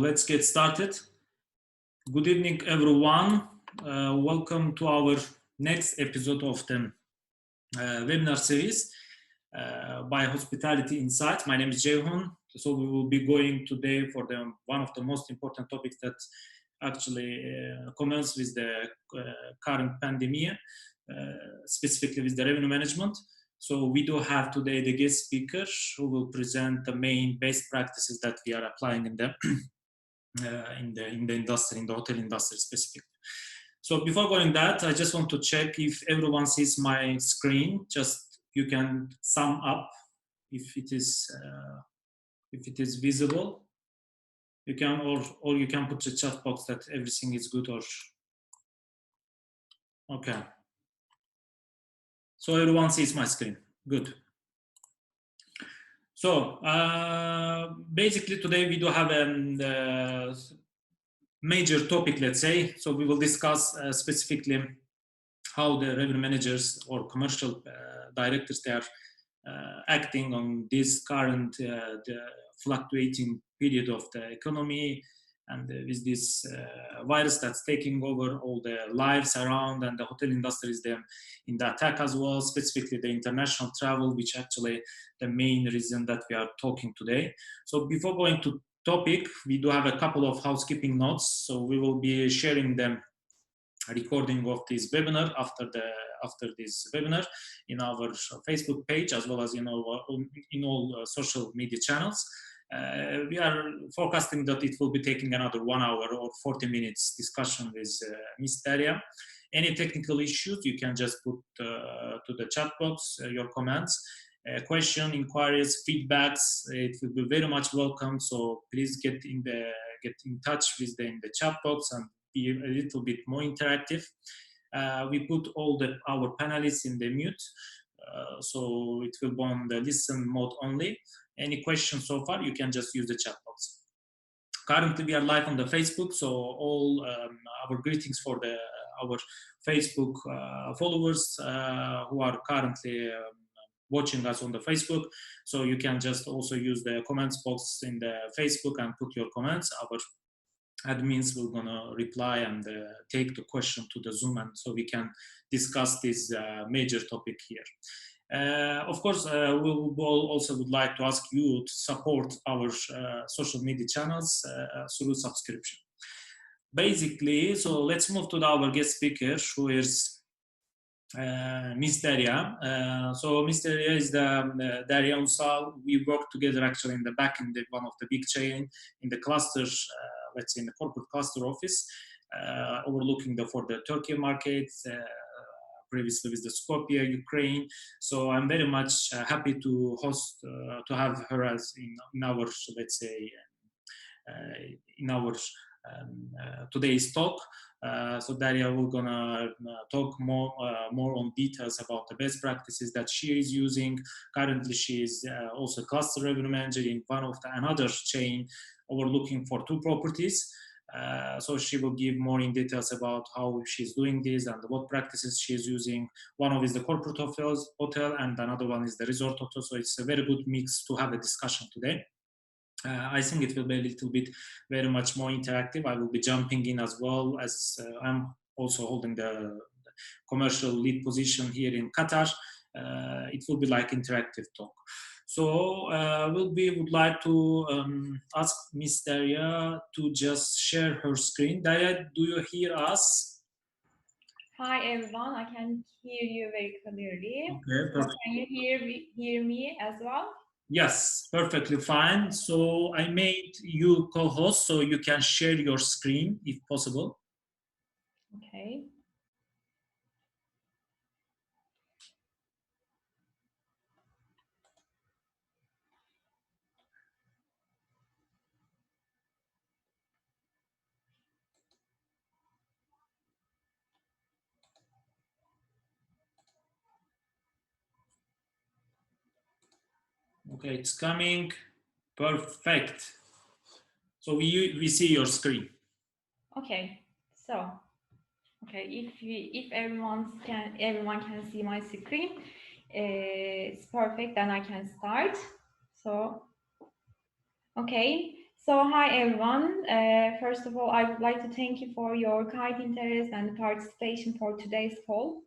let's get started. Good evening, everyone. Welcome to our next episode of the webinar series by Hospitality Insight. My name is Ceyhun. So we will be going today for one of the most important topics that actually commences with the current pandemic, specifically with the revenue management. So we do have today the guest speaker who will present the main best practices that we are applying in the industry, in the hotel industry specifically. So before going that, I just want to check if everyone sees my screen. Just you can sum up if it is visible. You can or you can put a chat box that everything is good or okay. So everyone sees my screen. Good. So basically today we do have a major topic, let's say. So we will discuss specifically how the revenue managers or commercial directors, they are acting on this current the fluctuating period of the economy, and with this virus that's taking over all the lives around, and the hotel industry is in the attack as well, specifically the international travel, which actually the main reason that we are talking today. So before going to topic, we do have a couple of housekeeping notes. So we will be sharing them recording of this webinar after this webinar in our Facebook page, as well as in all social media channels. We are forecasting that it will be taking another 1 hour or 40 minutes discussion with Ms. Derya. Any technical issues, you can just put to the chat box your comments, question, inquiries, feedbacks. It will be very much welcome. So please get in touch with in the chat box and be a little bit more interactive. We put all our panelists in the mute, so it will be on the listen mode only. Any questions so far, you can just use the chat box. Currently, we are live on the Facebook, so all our greetings for our Facebook followers who are currently watching us on the Facebook. So you can just also use the comments box in the Facebook and put your comments. Our admins will gonna reply and take the question to the Zoom, and so we can discuss this major topic here. Of course, we also would like to ask you to support our social media channels through subscription. Basically, so let's move to our guest speaker, who is Ms. Derya. So Ms. Derya is the Derya Unsal. We work together actually in the back in one of the big chain in the clusters, let's say in the corporate cluster office, overlooking for the Turkey market, previously with the Skopje, Ukraine. So I'm very much happy to host, to have her as in our, let's say, in our today's talk. So Derya, we're gonna talk more on details about the best practices that she is using. Currently, she is also cluster revenue manager in one of another chain overlooking for 2 properties. So she will give more in details about how she's doing this and what practices she is using. One of is the corporate hotel, and another one is the resort hotel. So it's a very good mix to have a discussion today. I think it will be a little bit very much more interactive. I will be jumping in as well, as I'm also holding the commercial lead position here in Qatar. It will be like interactive talk. So we would like to ask Ms. Derya to just share her screen. Derya, do you hear us? Hi everyone, I can hear you very clearly. Okay, perfect. So can you hear me as well? Yes, perfectly fine. So I made you co-host so you can share your screen if possible. Okay. Okay, it's coming. Perfect. So we see your screen. Okay. So, okay, if everyone can see my screen, it's perfect. Then I can start. So, okay. So, hi everyone. First of all, I would like to thank you for your kind interest and participation for today's call.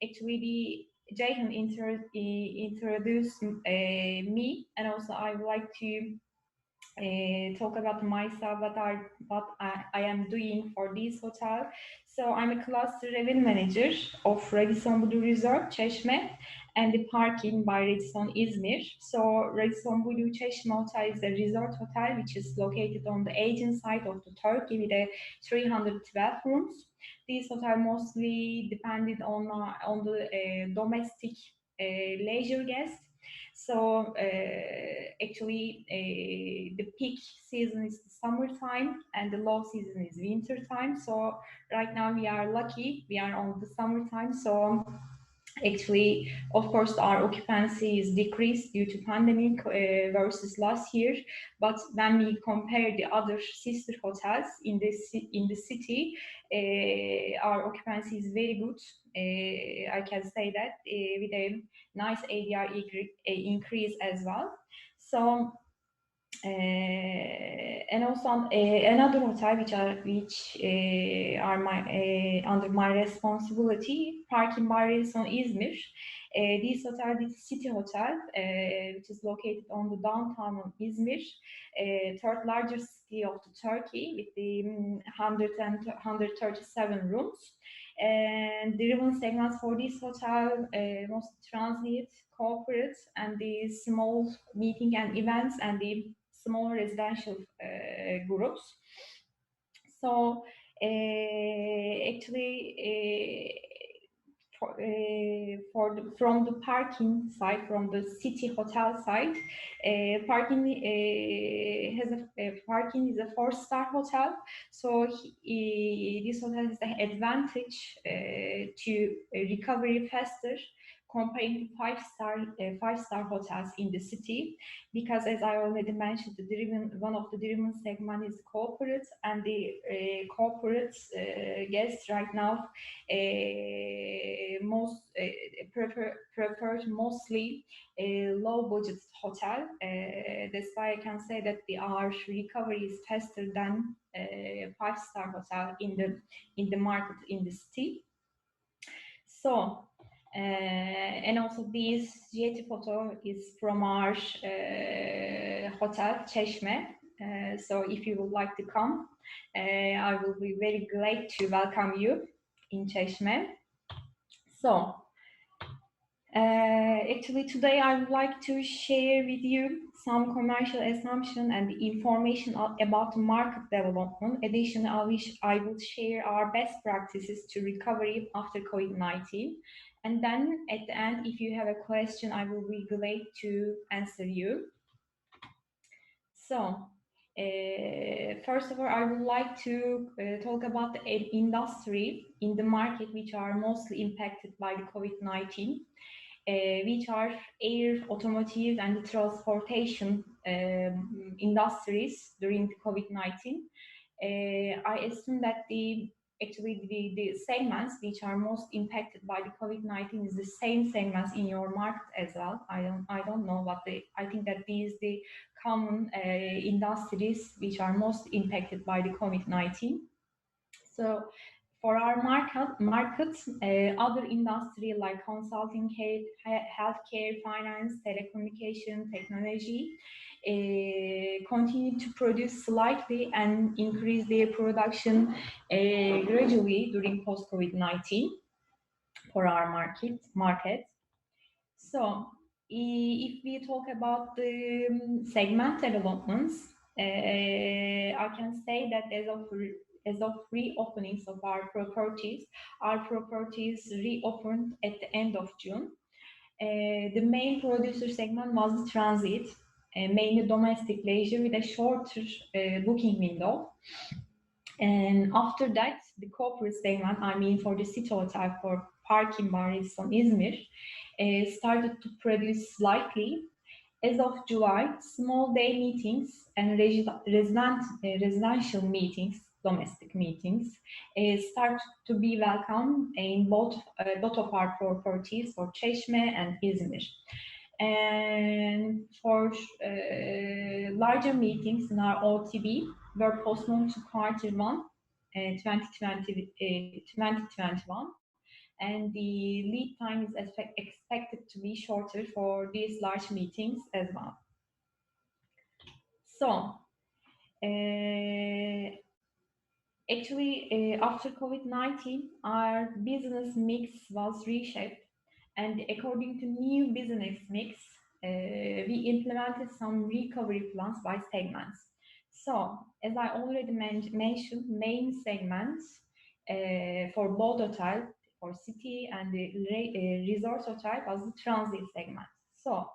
Actually, Jayhan introduced me, and also I would like to talk about myself, what I am doing for this hotel. So I'm a cluster revenue manager of Radisson Blu Resort Çeşme and the parking by Radisson Izmir. So Radisson Blu Çeşme Hotel is a resort hotel which is located on the Aegean side of the Turkey with a 312 rooms. This hotel mostly depended on the domestic leisure guests. So actually, the peak season is the summertime and the low season is winter time. So right now we are lucky, we are on the summertime. So actually, of course, our occupancy is decreased due to pandemic versus last year. But when we compare the other sister hotels in the city, our occupancy is very good. I can say that with a nice ADR increase as well. So and also another hotel which are my under my responsibility, parking by Radisson Izmir. This hotel is city hotel, which is located on the downtown of Izmir, third largest city of the Turkey with the 137 rooms. And the revenue segments for this hotel mostly transit, corporate, and the small meeting and events, and the small residential groups. So actually, from the parking side, from the city hotel side, parking parking is a 4-star hotel. So this hotel has the advantage to recovery faster comparing to five-star hotels in the city, because as I already mentioned, one of the driven segment is corporate, and the corporate guests right now most prefer mostly a low budget hotel. That's why I can say that our recovery is faster than 5-star hotel in the market in the city. So and also this jet photo is from our hotel Çeşme. So if you would like to come, I will be very glad to welcome you in Çeşme. So actually today I would like to share with you some commercial assumption and information about market development. Additionally, I will share our best practices to recovery after COVID-19. And then at the end, if you have a question, I will be glad to answer you. So first of all, I would like to talk about the industry in the market which are mostly impacted by the COVID-19. Which are air, automotive, and transportation industries during the COVID-19. I assume that the segments which are most impacted by the COVID-19 is the same segments in your market as well. I don't know what I think that these the common industries which are most impacted by the COVID-19. So for our markets, other industry like consulting, healthcare, finance, telecommunication, technology continue to produce slightly and increase their production gradually during post-COVID-19 for our market. So if we talk about the segment developments, I can say that as of reopenings of our properties reopened at the end of June. The main producer segment was the transit, mainly domestic leisure with a shorter booking window. And after that, the corporate segment, I mean for the city hotel for parking by Radisson Izmir, started to produce slightly. As of July, small day meetings and residential meetings, domestic meetings, start to be welcome in both of our properties for Çeşme and Izmir. And for larger meetings in our OTB were postponed to quarter one 2021, and the lead time is expected to be shorter for these large meetings as well. So actually, after COVID-19, our business mix was reshaped, and according to new business mix, we implemented some recovery plans by segments. So, as I already mentioned, main segments for both hotel, for city and the resort hotel was the transit segment. So,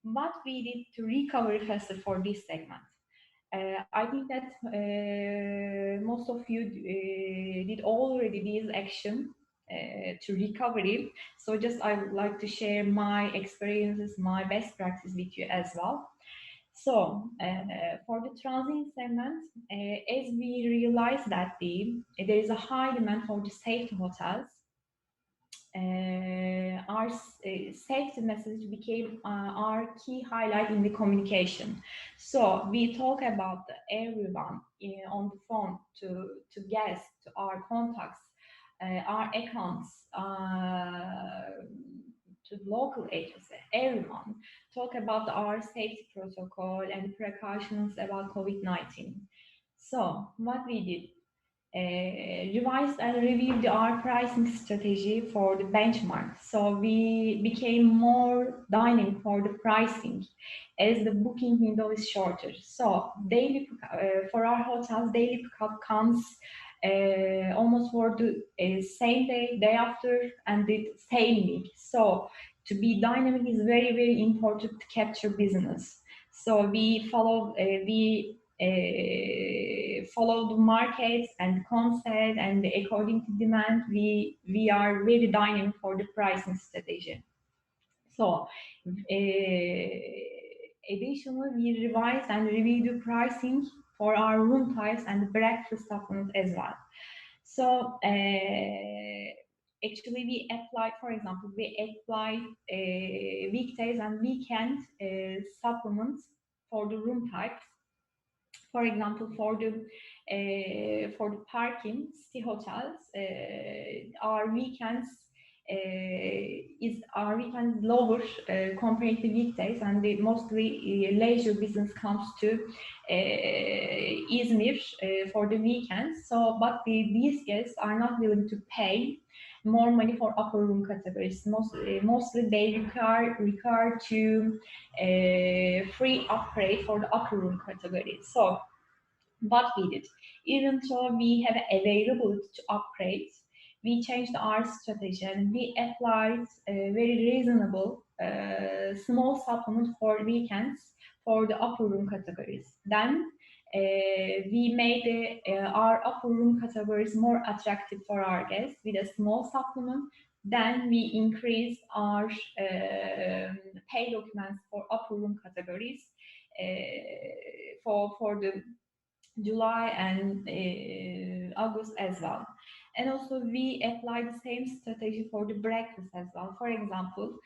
what we did to recover faster for this segment? I think that most of you did already this action to recovery. So just I would like to share my experiences, my best practice with you as well. So for the transit segment, as we realized that there is a high demand for the safety hotels, our safety message became our key highlight in the communication. So we talk about everyone on the phone, to guests, to our contacts, our accounts, to local agency, everyone talk about our safety protocol and precautions about COVID-19. So what we did, revised and reviewed our pricing strategy for the benchmark. So we became more dynamic for the pricing as the booking window is shorter. So daily for our hotels, daily pickup comes almost for the same day after, and the same week. So to be dynamic is very, very important to capture business. So we follow follow the markets and concept, and according to demand, we are very dynamic for the pricing strategy. So additionally, we revised and reviewed the pricing for our room types and breakfast supplements as well. So actually, we apply, for example, we apply weekdays and weekend supplements for the room types. For example, for the parking city hotels, our weekends lower compared to weekdays, and mostly leisure business comes to Izmir for the weekends. So, but these guests are not willing to pay more money for upper room categories. Mostly they require to free upgrade for the upper room category. So what we did, even though we have availability to upgrade, we changed our strategy and we applied a very reasonable small supplement for weekends for the upper room categories. Then we made our upper room categories more attractive for our guests with a small supplement. Then we increased our pay documents for upper room categories for the July and August as well. And also we apply the same strategy for the breakfast as well. For example,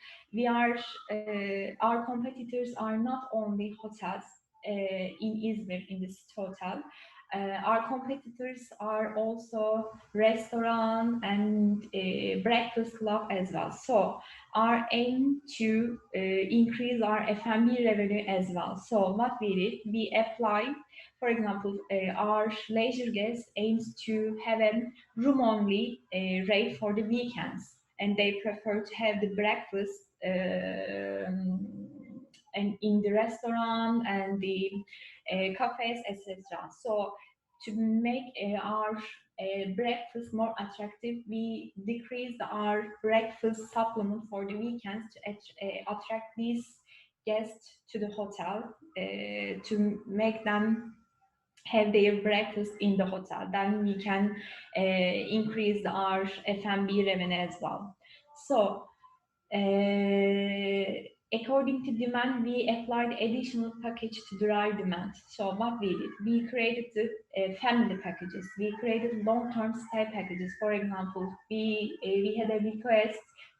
our competitors are not only hotels in Izmir, in this hotel. Our competitors are also restaurant and breakfast club as well. So our aim to increase our F&B revenue as well. So what we did, we apply, for example, our leisure guests aims to have a room-only rate for the weekends, and they prefer to have the breakfast and in the restaurant and the cafes, etc. So to make our breakfast more attractive, we decreased our breakfast supplement for the weekends to attract these guests to the hotel, to make them have their breakfast in the hotel. Then we can increase our F&B revenue as well. So according to demand, we applied additional package to drive demand. So what we did, we created the family packages. We created long-term stay packages. For example, we had a request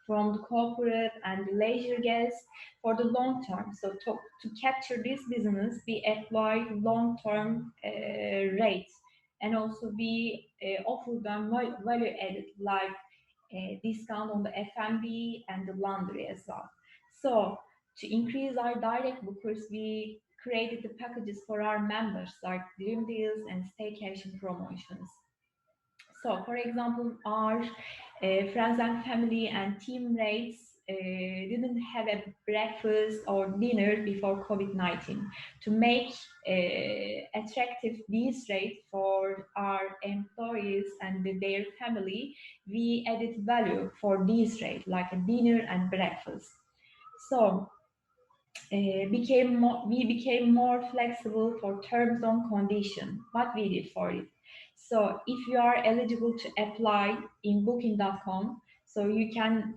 from the corporate and the leisure guests for the long term. So to capture this business, we apply long-term rates, and also we offer them value added like discount on the F&B and the laundry as well. So to increase our direct bookers, we created the packages for our members like dream deals and staycation promotions. So, for example, our friends and family and team rates didn't have a breakfast or dinner before COVID-19. To make attractive these rates for our employees and their family, we added value for these rates, like a dinner and breakfast. So, we became more flexible for terms and condition. What we did for it. So if you are eligible to apply in booking.com, so you can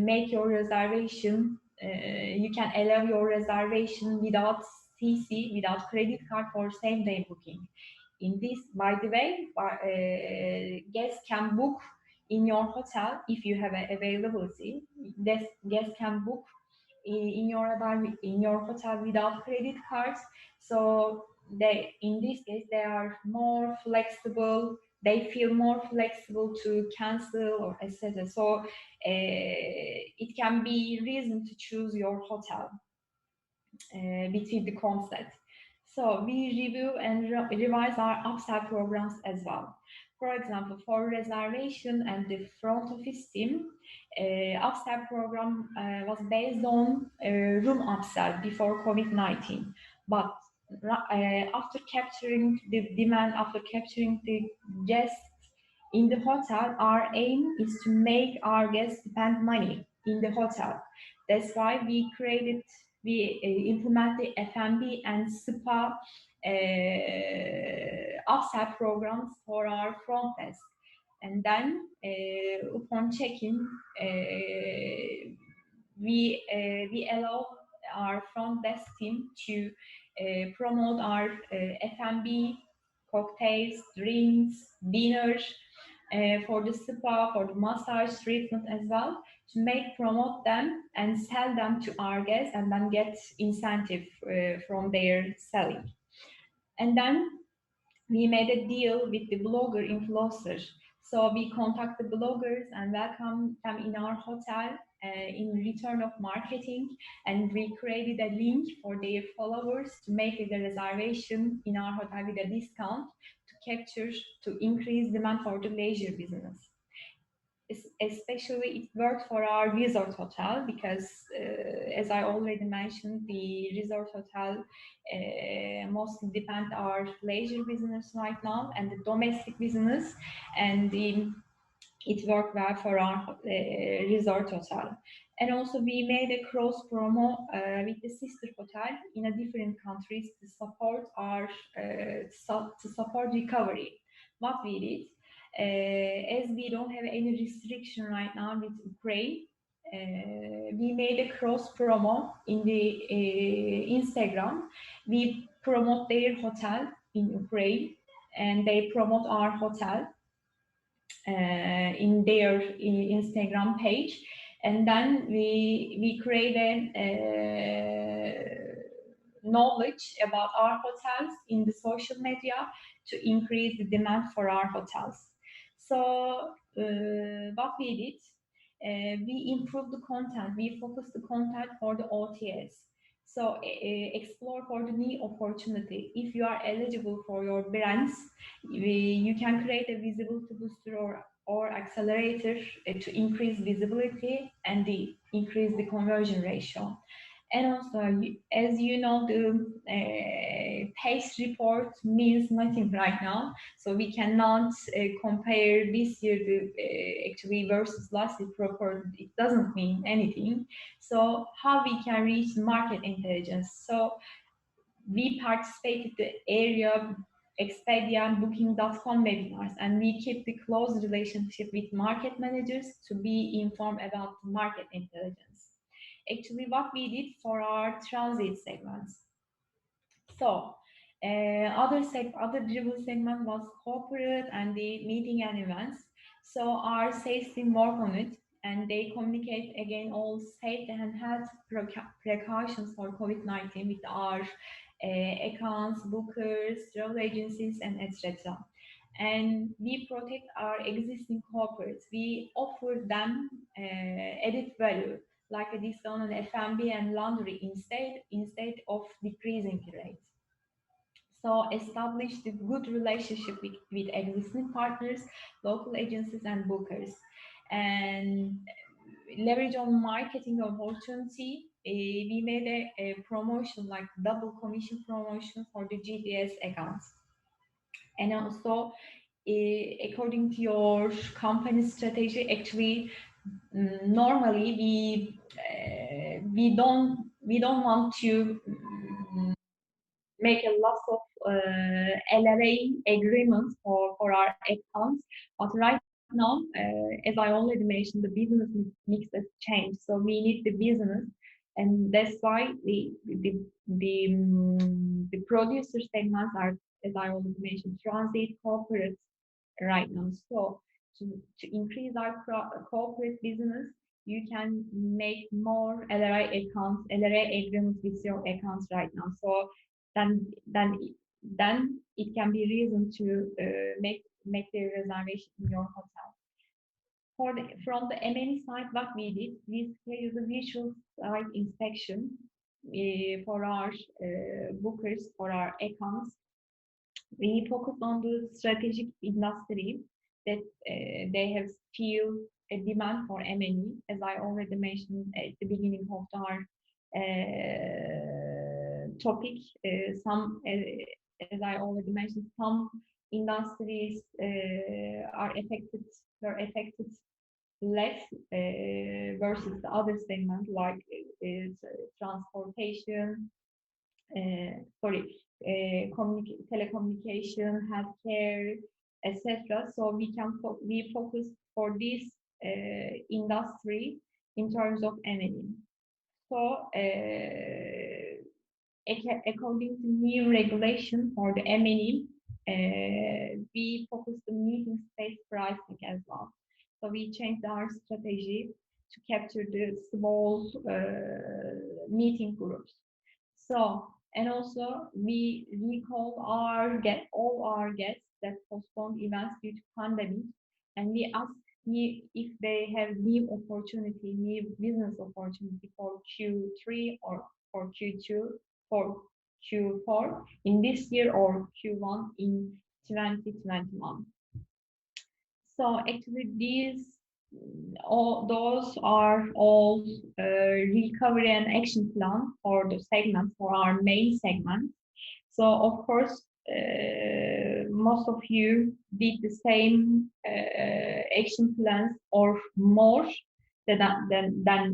make your reservation, you can allow your reservation without CC, without credit card for same day booking. In this, by the way, guests can book in your hotel if you have availability. Guests can book in your hotel without credit cards. So they, in this case, they are more flexible. They feel more flexible to cancel or etc. So it can be reason to choose your hotel between the concept. So we review and revise our upsell programs as well. For example, for reservation and the front office team, upsell program was based on room upsell before COVID-19. But after capturing the demand, after capturing the guests in the hotel, our aim is to make our guests spend money in the hotel. That's why we implement the F&B and spa upsell programs for our front desk. And then upon check-in, we allow our front desk team to promote our F&B, cocktails, drinks, dinners, for the spa, for the massage treatment as well, to promote them and sell them to our guests, and then get incentive from their selling. And then we made a deal with the blogger influencers. So we contact the bloggers and welcome them in our hotel in return of marketing, and we created a link for their followers to make the reservation in our hotel with a discount to increase demand for the leisure business. Especially it worked for our resort hotel because, as I already mentioned, the resort hotel mostly depend our leisure business right now and the domestic business, and it worked well for our resort hotel. And also we made a cross promo with the sister hotel in a different countries to support our to support recovery. What we did, as we don't have any restriction right now with Ukraine, we made a cross promo in the Instagram. We promote their hotel in Ukraine, and they promote our hotel in their Instagram page, and then we create a knowledge about our hotels in the social media to increase the demand for our hotels. So what we did, we improved the content, we focused the content for the OTS. So explore for the new opportunity. If you are eligible for your brands, you can create a visibility booster or accelerator to increase visibility and increase the conversion ratio. And also, as you know, the pace report means nothing right now. So we cannot compare this year actually versus last year proper. It doesn't mean anything. So how we can reach market intelligence? So we participated the area Expedia and Booking.com webinars, and we keep the close relationship with market managers to be informed about market intelligence. Actually, what we did for our transit segments. So, other dribble segment was corporate and the meeting and events. So our sales team worked on it, and they communicate again all safety and health precautions for COVID-19 with our accounts, bookers, travel agencies, and etc. And we protect our existing corporates. We offer them added value, like a discount on F&B and laundry instead of decreasing the rate. So establish the good relationship with existing partners, local agencies and bookers, and leverage on marketing opportunity. We made a promotion, like double commission promotion for the GPS accounts. And also, according to your company strategy, actually, normally we don't want to make a lot of LRA agreements for our accounts, but right now, as I already mentioned, the business mix has changed, so we need the business, and that's why the producer segments are, as I already mentioned, transit corporates right now. So to increase our corporate business, you can make more LRI accounts, LRA agreements with your accounts right now. So then it can be reason to make the reservation in your hotel. From the M&E side, what we did, we scheduled a visual site inspection for our bookers, for our accounts. We focus on the strategic industry that they have still a demand for M&E, as I already mentioned at the beginning of our topic. As I already mentioned, some industries were affected less versus the other segment, like transportation, telecommunication, healthcare, etc. So we focus for this industry in terms of M&E. So according to new regulation for the M&E, we focus on meeting space pricing as well. So we changed our strategy to capture the small meeting groups. So, and also we recall all our guests that postponed events due to pandemic, and we ask if they have new business opportunity for Q3 or for Q2, for Q4 in this year or Q1 in 2021. So actually those are all recovery and action plan for the segment, for our main segment. So of course, most of you did the same action plans or more than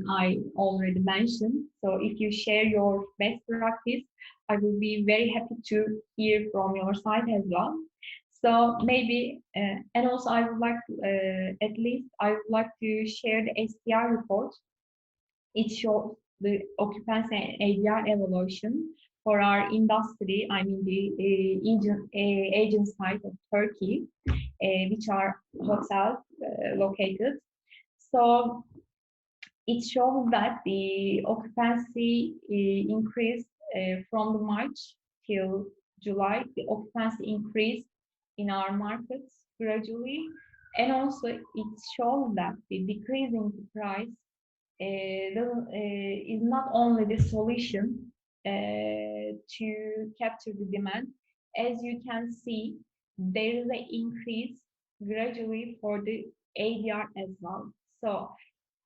I already mentioned. So if you share your best practice, I will be very happy to hear from your side as well. So maybe, and also I would like to share the SDR report. It shows the occupancy ADR evolution for our industry. I mean the agent side of Turkey, which are hotels located. So it shows that the occupancy increased from March till July. The occupancy increased in our markets gradually, and also it shows that the decreasing the price is not only the solution to capture the demand. As you can see, there is an increase gradually for the ADR as well. So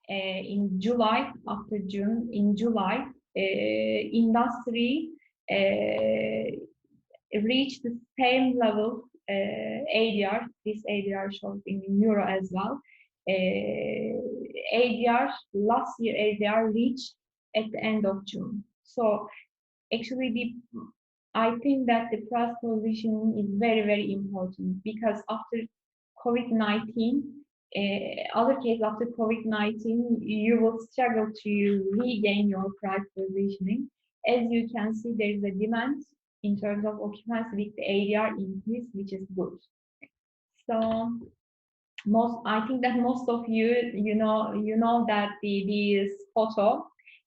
in July, after June, in July, industry reached the same level ADR. This ADR shows in euro as well. ADR, last year ADR reached at the end of June. So actually I think that the price positioning is very, very important, because after COVID-19, after COVID-19, you will struggle to regain your price positioning. As you can see, there is a demand in terms of occupancy with the ADR increase, which is good. So I think that most of you, that this photo,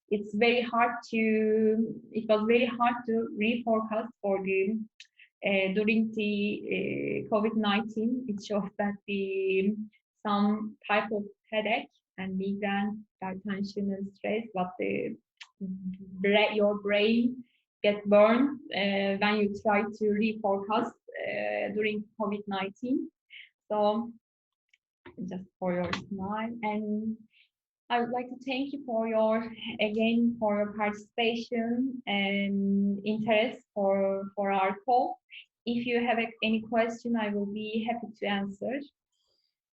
it was very hard to reforecast for the during the COVID-19. It shows that some type of headache and migraine, hypertension and stress, but your brain get burned when you try to reforecast during COVID-19. So just for your smile, and I would like to thank you for your participation and interest for our call. If you have any question, I will be happy to answer.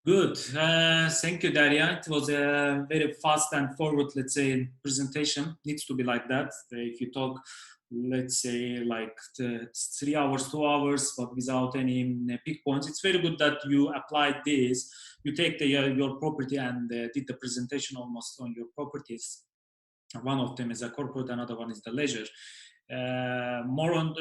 Good. Thank you, Derya. It was a very fast and forward, let's say, presentation. Needs to be like that. If you talk, let's say, like 3 hours, 2 hours, but without any peak points, it's very good that you applied this. You take your property and did the presentation almost on your properties. One of them is a corporate, another one is the leisure. More on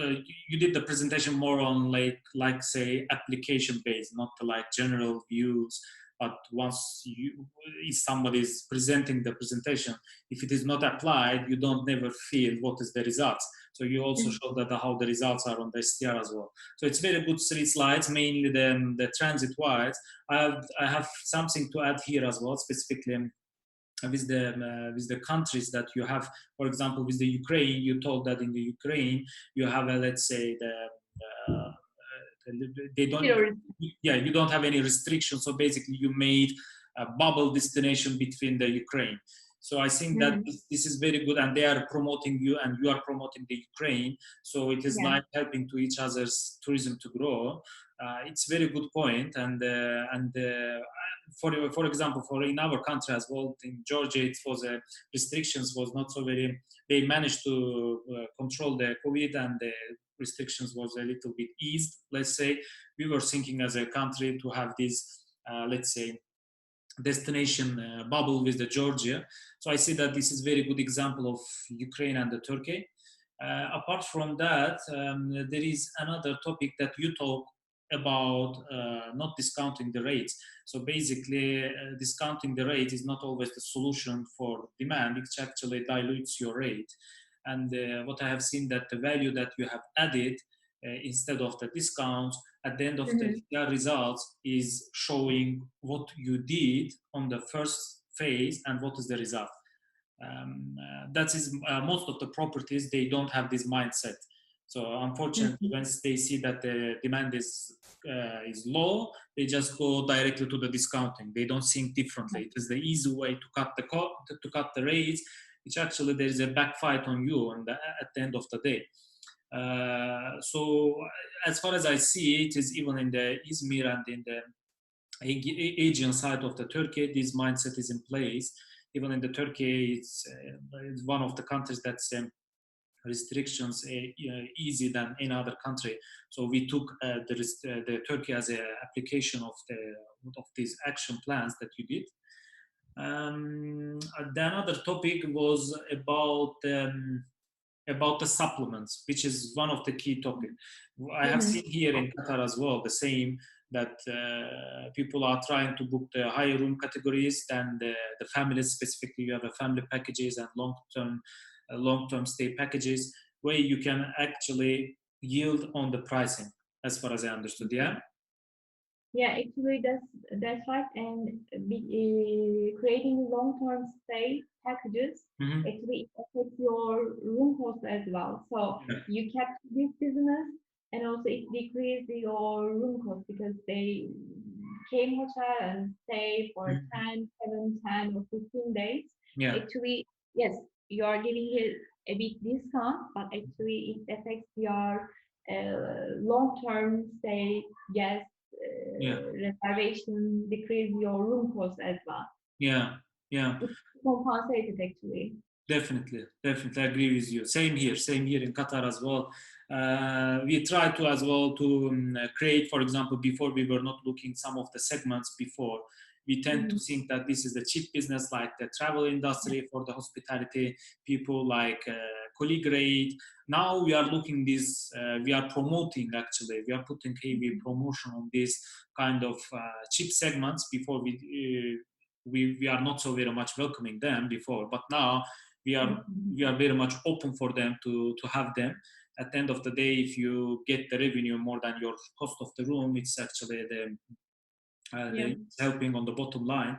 you did the presentation more on like say application based, not like general views. But once if somebody is presenting the presentation, if it is not applied, you don't never feel what is the results. So you also show that how the results are on the STR as well. So it's very good 3 slides, mainly the transit wise. I have something to add here as well, specifically with the countries that you have. For example, with the Ukraine, you told that in the Ukraine you have a, let's say, they don't, you don't have any restrictions. So basically you made a bubble destination between the Ukraine. So I think that this is very good, and they are promoting you and you are promoting the Ukraine. So it is like helping to each other's tourism to grow. It's very good point. And for example, for in our country as well, in Georgia, it was restrictions was not so very. They managed to control the COVID, and the restrictions was a little bit eased. Let's say we were thinking as a country to have this, let's say, destination bubble with the Georgia. So I see that this is very good example of Ukraine and the Turkey. Apart from that, there is another topic that you talk about, not discounting the rates. So basically, discounting the rate is not always the solution for demand. It actually dilutes your rate. And what I have seen that the value that you have added instead of the discounts at the end of the results is showing what you did on the first phase and what is the result. That is most of the properties, they don't have this mindset. So unfortunately, once they see that the demand is low, they just go directly to the discounting. They don't think differently. It is the easy way to cut the rates, which actually there is a backfight on you at the end of the day. So as far as I see, it is even in the Izmir and in the Aegean side of the Turkey, this mindset is in place. Even in the Turkey, it's one of the countries that's restrictions easy than any other country. So we took the Turkey as an application of these action plans that you did. The another topic was about the supplements, which is one of the key topics. I have seen here in Qatar as well the same, that people are trying to book the higher room categories than the families. Specifically, you have a family packages and long-term stay packages where you can actually yield on the pricing, as far as I understood. Yeah, actually that's right. And creating long-term stay packages actually affects your room cost as well. So you kept this business, and also it decreased your room cost because they came hotel and stay for 10, 7, 10 or 15 days. Actually, yes, you are giving it a big discount, but actually it affects your long-term stay guest reservation, decrease your room cost as well. It's compensated actually. Definitely, I agree with you. Same here in Qatar as well. We try to as well to create, for example, before we were not looking some of the segments before. We tend to think that this is the cheap business, like the travel industry for the hospitality people, like colleague rate. Now we are looking this, we are promoting actually, we are putting heavy promotion on this kind of cheap segments. Before we are not so very much welcoming them before, but now we are very much open for them to have them. At the end of the day, if you get the revenue more than your cost of the room, it's actually helping on the bottom line.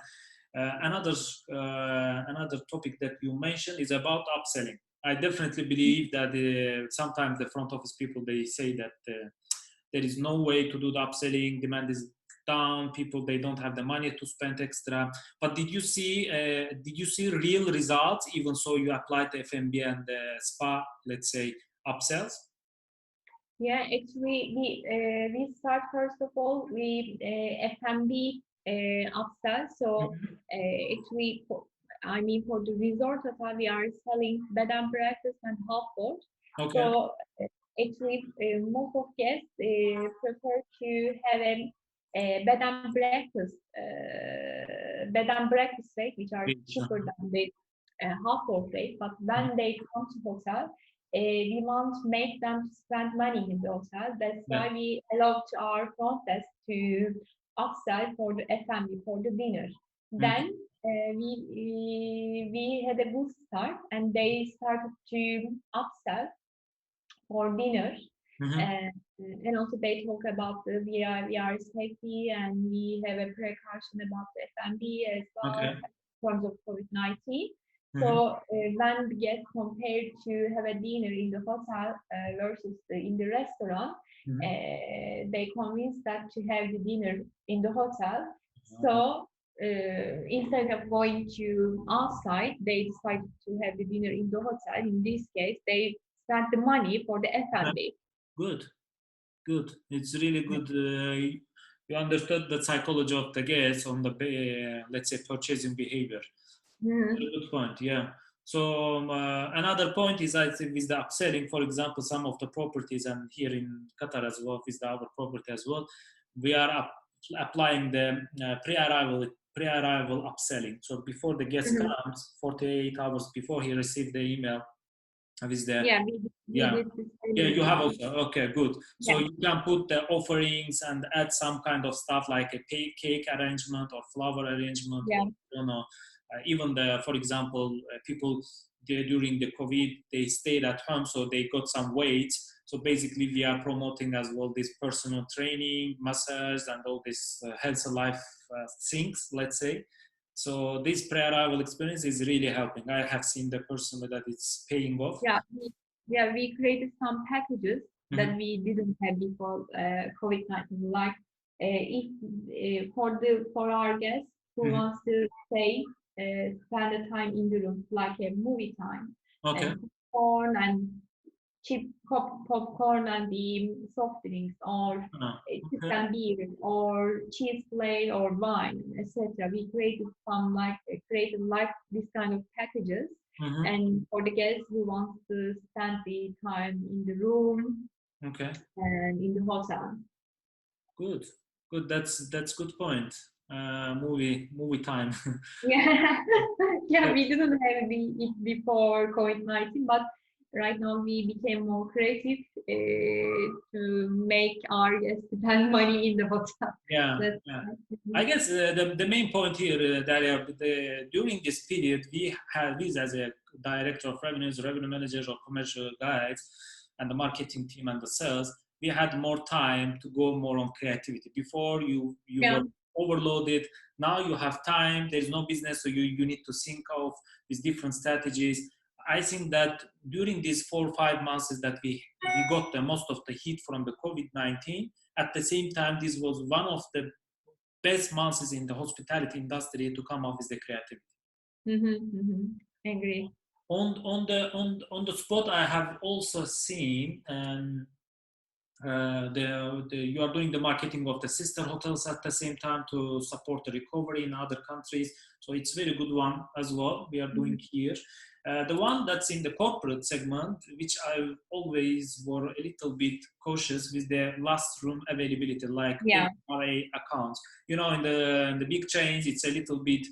Another topic that you mentioned is about upselling. I definitely believe that sometimes the front office people, they say that there is no way to do the upselling. Demand is down. People, they don't have the money to spend extra. But did you see real results? Even so, you applied the F&B and the spa, let's say, upsells. Yeah, actually, we start first of all with F&B upsell. So actually, I mean, for the resort hotel, we are selling bed and breakfast and half board. Okay. So actually, most of guests prefer to have a bed and breakfast rate, which are cheaper than the half board rate. But when they come to hotel, we want to make them spend money in the hotel. That's why we allow our front desk to upsell for the F&B, for the dinner. Then we had a good start, and they started to upsell for dinner. And also they talk about the VR safety, and we have a precaution about the F&B as well in terms of COVID-19. So when we get compared to have a dinner in the hotel versus in the restaurant, they convinced that to have the dinner in the hotel. So instead of going to outside, they decided to have the dinner in the hotel. In this case, they spent the money for the F&B. Good. It's really good. You understood the psychology of the guests on the let's say purchasing behavior. Very good point. Yeah. So another point is, I think, with the upselling. For example, some of the properties, and here in Qatar as well, with our property as well, we are applying the pre-arrival upselling. So before the guest comes, 48 hours before he received the email with the you have also, okay, good. So you can put the offerings and add some kind of stuff like a cake arrangement or flower arrangement, or, you know, even for example, people during the COVID, they stayed at home, so they got some weight. So basically, we are promoting as well this personal training, massage, and all this health and life things, let's say. So this pre-arrival experience is really helping. I have seen the personally that it's paying off. We created some packages that we didn't have before COVID-19. Like if for our guests who wants to spend the time in the room, like a movie time, and popcorn and cheap popcorn and the soft drinks, or chicken beer, or cheese plate, or wine, etc. We created this kind of packages, and for the guests who want to spend the time in the room and in the hotel. Good. That's good point. Movie time. We didn't have it before COVID-19, but right now we became more creative to make our guests spend money in the hotel. I guess the main point here, Derya, during this period, we as a director of revenues, revenue managers, or commercial guys, and the marketing team and the sales, we had more time to go more on creativity. Before you were overloaded. Now you have time. There's no business, so you need to think of these different strategies. I think that during these 4 or 5 months is that we got the most of the heat from the COVID-19. At the same time, this was one of the best months in the hospitality industry to come up with the creativity. Agree. On the spot, I have also seen you are doing the marketing of the sister hotels at the same time to support the recovery in other countries. So it's very good one as well we are doing here. The one that's in the corporate segment, which I always were a little bit cautious with the last room availability, like RA accounts. You know, in the big chains, it's a little bit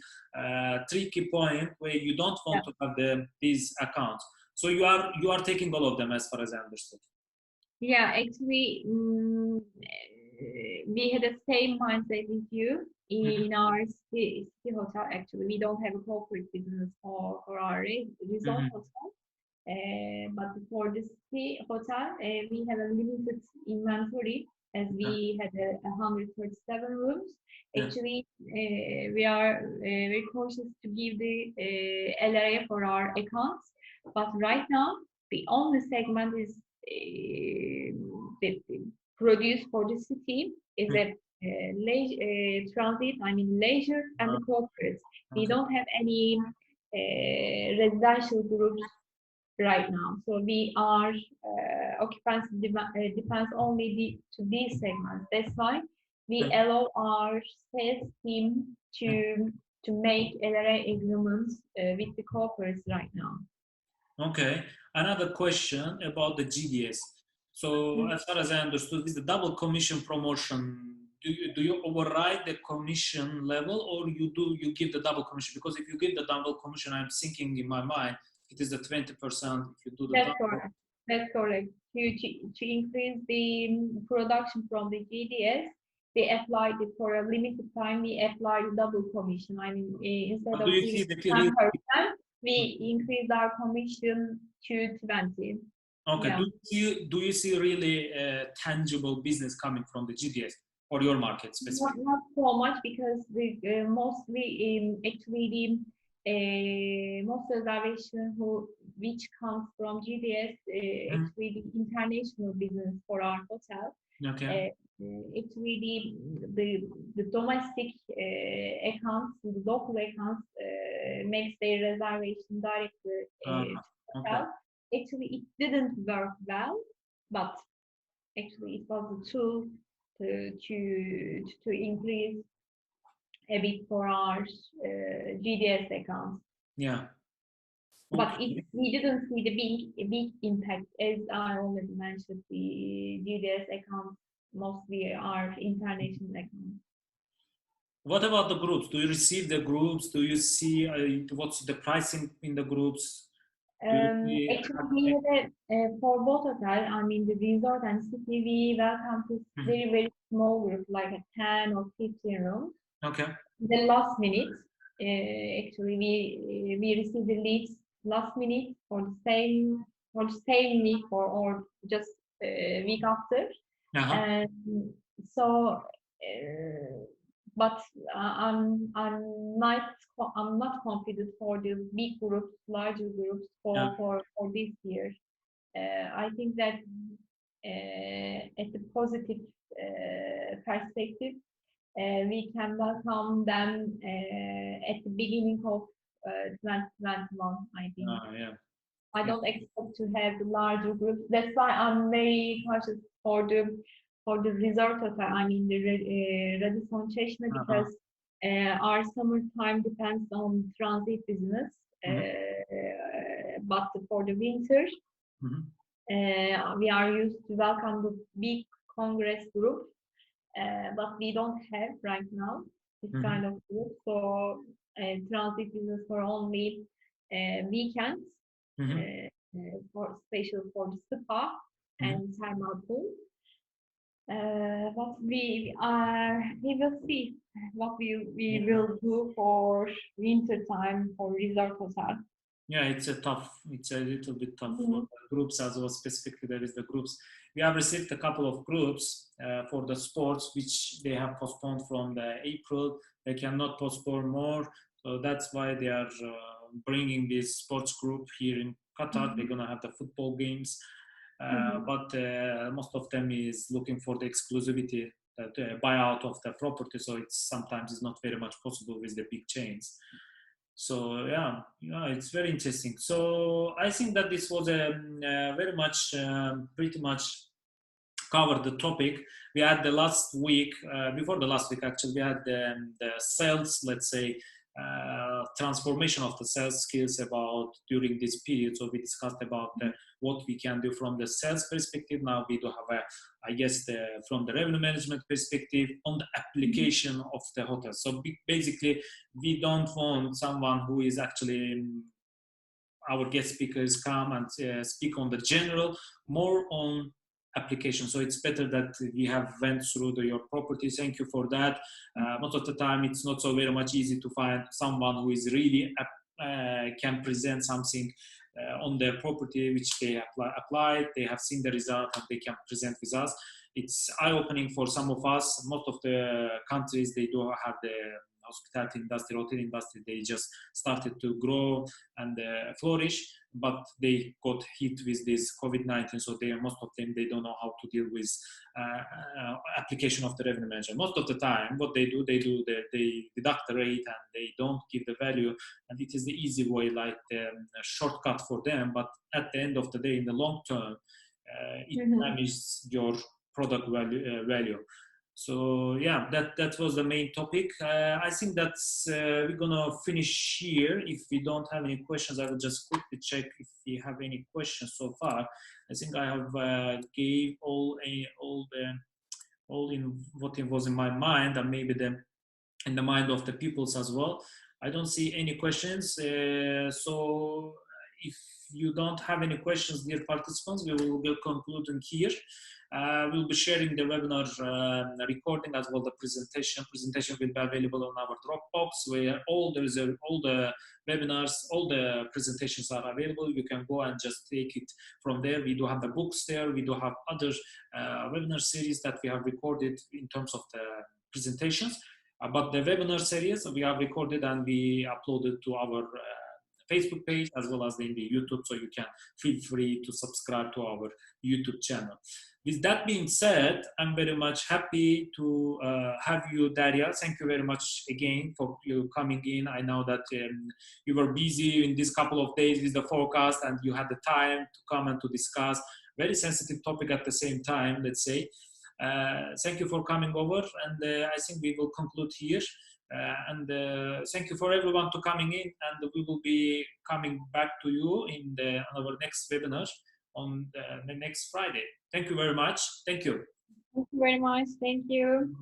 tricky point where you don't want to have these accounts. So you are taking all of them as far as I understood. Yeah, actually, we had the same mindset with you in our city hotel. Actually, we don't have a corporate business for our resort Mm-hmm. hotel. But for the city hotel, we have a limited inventory as we had 137 rooms. Yeah. Actually, we are very cautious to give the LRA for our accounts. But right now, the only segment is the produced for the city is a transit, I mean leisure and the corporates. We Okay. don't have any residential groups right now. So we are occupancy depends only to these segments. That's why we allow our sales team to make LRA agreements with the corporates right now. Okay. Another question about the GDS. So as far as I understood, this is the double commission promotion. Do you override the commission level, or you give the double commission? Because if you give the double commission, I'm thinking in my mind it is the 20%. If you do the That's double, correct. That's correct. To increase the production from the GDS, they applied it for a limited time. We applied double commission. I mean, instead do of you giving see the 10%, we increased our commission to 20. Okay. Yeah. Do you see really tangible business coming from the GDS or your market specifically? Not so much because the mostly actually the most reservation which comes from GDS actually the international business for our hotel. Okay. Actually the domestic accounts, the local accounts makes their reservation directly to Okay. hotel. Actually, it didn't work well, but actually it was a tool to increase a bit for our GDS accounts. Yeah. But Okay. we didn't see the big impact, as I already mentioned. The GDS accounts mostly are international accounts. What about the groups? Do you receive the groups? Do you see what's the pricing in the groups? Do you see? Actually, we had for both hotel, I mean the resort and city, we welcome to very, very small group, like a 10 or 15 rooms. Okay. The last minute, actually, we received the leads last minute for the same week or just week after, and so. But I'm not confident for the big groups, larger groups for this year. I think that at the positive perspective, we can welcome them at the beginning of 2021. I think. Yeah. I don't expect to have the larger groups. That's why I'm very cautious for the resort hotel. I mean the Radisson Cheshire, because our summertime depends on transit business. But for the winter, we are used to welcome the big congress group, but we don't have right now this kind of group. So transit business for only weekends. For special for the spa and thermal pool. But we will see what we will do for winter time for resort hotel. Yeah, it's a little bit tough for the groups as well. Specifically, there is the groups. We have received a couple of groups for the sports, which they have postponed from the April. They cannot postpone more. So that's why they are bringing this sports group here in Qatar. They're going to have the football games. But most of them is looking for the exclusivity, the buyout of the property. So sometimes it's not very much possible with the big chains. So yeah, it's very interesting. So I think that this was very much, pretty much covered the topic. We had the last week, before the last week actually, we had the sales, let's say, transformation of the sales skills about during this period. So we discussed about what we can do from the sales perspective. Now we do have I guess from the revenue management perspective on the application of the hotel. So basically we don't want someone who is actually our guest speakers come and speak on the general, more on application. So it's better that we have went through your property. Thank you for that. Most of the time, it's not so very much easy to find someone who is really can present something on their property which they applied, they have seen the result, and they can present with us. It's eye-opening for some of us. Most of the countries, they do have the hospitality industry, hotel industry, they just started to grow and flourish, but they got hit with this COVID-19. So most of them, they don't know how to deal with application of the revenue manager. Most of the time, what they deduct the rate and they don't give the value, and it is the easy way, like the shortcut for them. But at the end of the day, in the long term, it damages your product value. So yeah, that was the main topic. I think that's we're gonna finish here. If we don't have any questions, I will just quickly check if we have any questions so far. I think I have gave all in what it was in my mind, and maybe in the mind of the peoples as well. I don't see any questions. So if you don't have any questions, dear participants, we will be concluding here. We'll be sharing the webinar recording as well. The presentation will be available on our Dropbox, where all the webinars, all the presentations are available. You can go and just take it from there. We do have the books there. We do have other webinar series that we have recorded in terms of the presentations. But the webinar series we have recorded and we uploaded to our Facebook page as well as in the YouTube, so you can feel free to subscribe to our YouTube channel. With that being said, I'm very much happy to have you, Derya. Thank you very much again for you coming in. I know that you were busy in this couple of days with the forecast and you had the time to come and to discuss very sensitive topic at the same time, let's say. Thank you for coming over, and I think we will conclude here. Thank you for everyone to coming in, and we will be coming back to you in our next webinar on the next Friday. Thank you very much. Thank you. Thank you very much. Thank you.